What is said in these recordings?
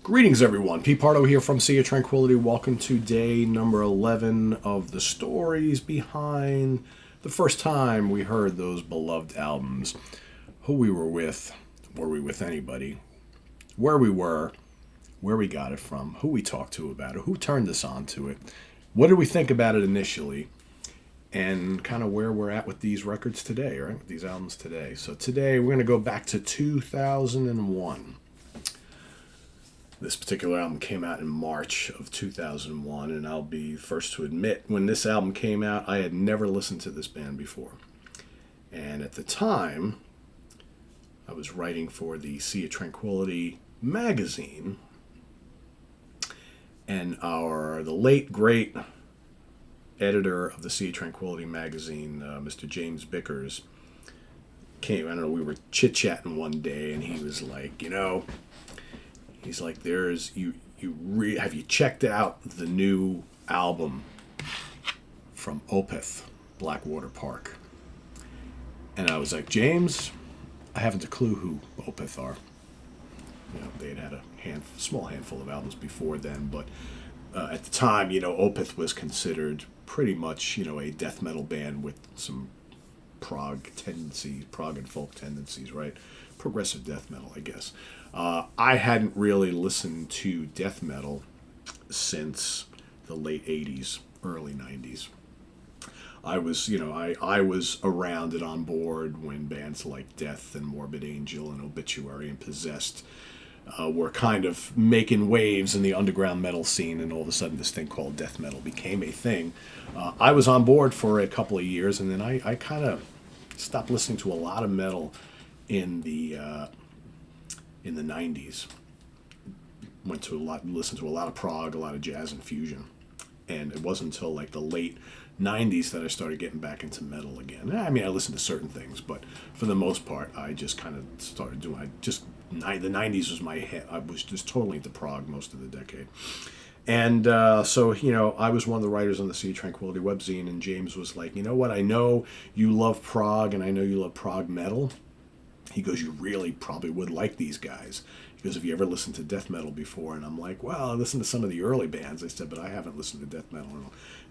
Greetings, everyone. Pete Pardo here from Sea of Tranquility. Welcome to day number 11 of the stories behind the first time we heard those beloved albums. Who we were we with anybody, where we were, where we got it from, who we talked to about it, who turned us on to it, what did we think about it initially, and kind of where we're at with these records today, right? With these albums today. So today we're going to go back to 2001. This particular album came out in March of 2001, and I'll be first to admit, when this album came out, I had never listened to this band before. And at the time, I was writing for the Sea of Tranquility magazine, and the late, great editor of the Sea of Tranquility magazine, Mr. James Bickers, came. I don't know, we were chit-chatting one day, and he was like, he's like, have you checked out the new album from Opeth, Blackwater Park? And I was like, James, I haven't a clue who Opeth are. They had a small handful of albums before then, but at the time, Opeth was considered pretty much, a death metal band with some prog and folk tendencies, right? Progressive death metal, I guess. I hadn't really listened to death metal since the late 80s, early 90s. I was around and on board when bands like Death and Morbid Angel and Obituary and Possessed were kind of making waves in the underground metal scene, and all of a sudden this thing called death metal became a thing. I was on board for a couple of years, and then I kind of stopped listening to a lot of metal in the 90s. Listened to a lot of prog, a lot of jazz and fusion. And it wasn't until like the late 90s that I started getting back into metal again. I mean, I listened to certain things, but for the most part, I just kind of started doing, the 90s was my head. I was just totally into prog most of the decade. And so, I was one of the writers on the Sea of Tranquility webzine, and James was like, you know what, I know you love prog, and I know you love prog metal. He goes, you really probably would like these guys. He goes, have you ever listened to death metal before? And I'm like, well, I listened to some of the early bands. I said, but I haven't listened to death metal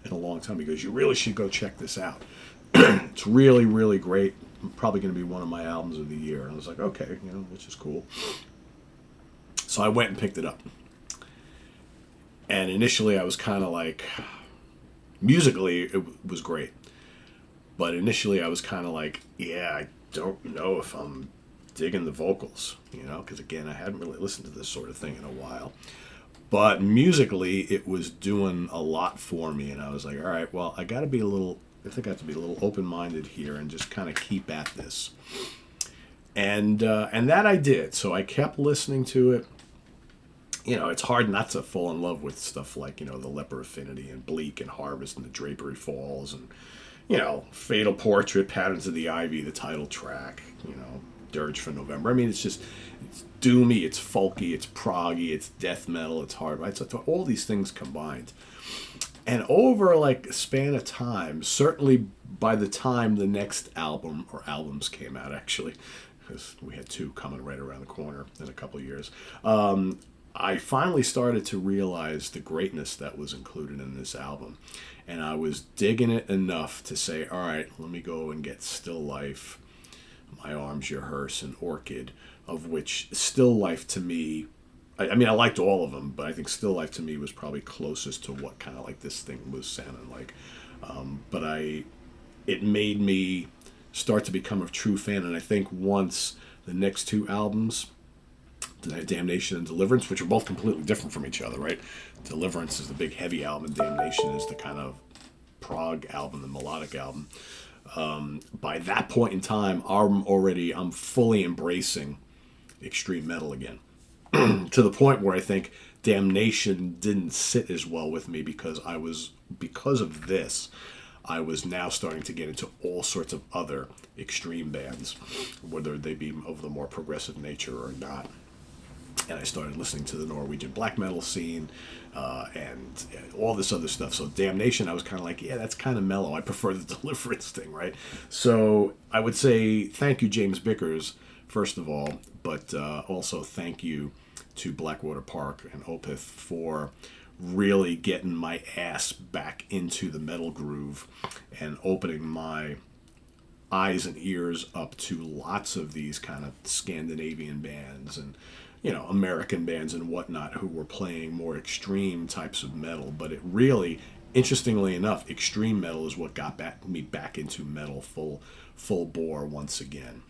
in a long time. He goes, you really should go check this out. It's really, really great. Probably going to be one of my albums of the year. And I was like, okay, which is cool. So I went and picked it up. And initially I was kind of like, musically it was great. But initially I was kind of like, I don't know if I'm digging the vocals, because again, I hadn't really listened to this sort of thing in a while. But musically, it was doing a lot for me, and I was like, all right, well, I think I have to be a little open-minded here and just kind of keep at this. And that I did. So I kept listening to it. It's hard not to fall in love with stuff like, the Leper Affinity and Bleak and Harvest and the Drapery Falls and Fatal Portrait, Patterns of the Ivy, the title track, Dirge for November. I mean, it's doomy, it's folky, it's proggy, it's death metal, it's hard, right? So all these things combined. And over like a span of time, certainly by the time the next album or albums came out, actually, because we had two coming right around the corner in a couple of years, I finally started to realize the greatness that was included in this album. And I was digging it enough to say, all right, let me go and get Still Life, My Arms, Your Hearse, and Orchid, of which Still Life to me, I mean, I liked all of them, but I think Still Life to me was probably closest to what kind of like this thing was sounding like. But it made me start to become a true fan, and I think once the next two albums, Damnation and Deliverance, which are both completely different from each other, right? Deliverance is the big heavy album, and Damnation is the kind of prog album, the melodic album. By that point in time, I'm fully embracing extreme metal again. To the point where I think Damnation didn't sit as well with me because of this, I was now starting to get into all sorts of other extreme bands, whether they be of the more progressive nature or not. And I started listening to the Norwegian black metal scene and all this other stuff. So Damnation, I was kind of like, yeah, that's kind of mellow. I prefer the Deliverance thing, right? So I would say thank you, James Bickers, first of all, but also thank you to Blackwater Park and Opeth for really getting my ass back into the metal groove and opening my eyes and ears up to lots of these kind of Scandinavian bands and American bands and whatnot who were playing more extreme types of metal. But it really, interestingly enough, extreme metal is what got me back into metal full bore once again.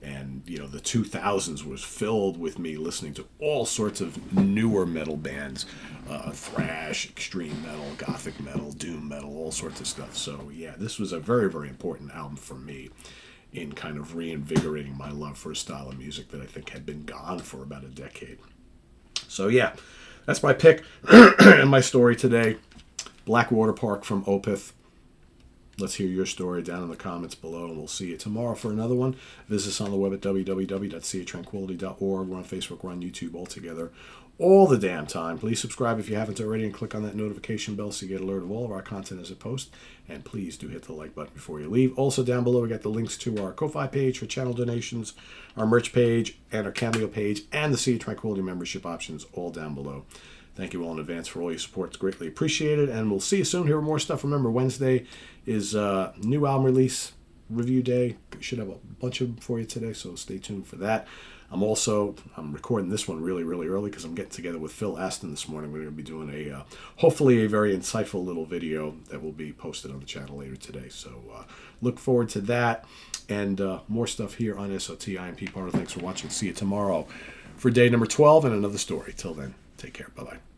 And the 2000s was filled with me listening to all sorts of newer metal bands, thrash, extreme metal, gothic metal, doom metal, all sorts of stuff. So yeah, this was a very, very important album for me in kind of reinvigorating my love for a style of music that I think had been gone for about a decade. So yeah, that's my pick and my story today. Blackwater Park from Opeth. Let's hear your story down in the comments below, and we'll see you tomorrow for another one. Visit us on the web at www.seatranquility.org. We're on Facebook, we're on YouTube, all together, all the damn time. Please subscribe if you haven't already, and click on that notification bell so you get alert of all of our content as it posts. And please do hit the like button before you leave. Also down below, we got the links to our Ko-Fi page for channel donations, our merch page, and our Cameo page, and the Sea of Tranquility membership options, all down below. Thank you all in advance for all your support. It's greatly appreciated. And we'll see you soon. Here with more stuff. Remember, Wednesday is new album release review day. Should have a bunch of them for you today, so stay tuned for that. I'm recording this one really, really early because I'm getting together with Phil Aston this morning. We're going to be doing hopefully a very insightful little video that will be posted on the channel later today. So look forward to that and more stuff here on SOT. I am Pete Pardo. Thanks for watching. See you tomorrow for day number 12 and another story. Till then. Take care. Bye-bye.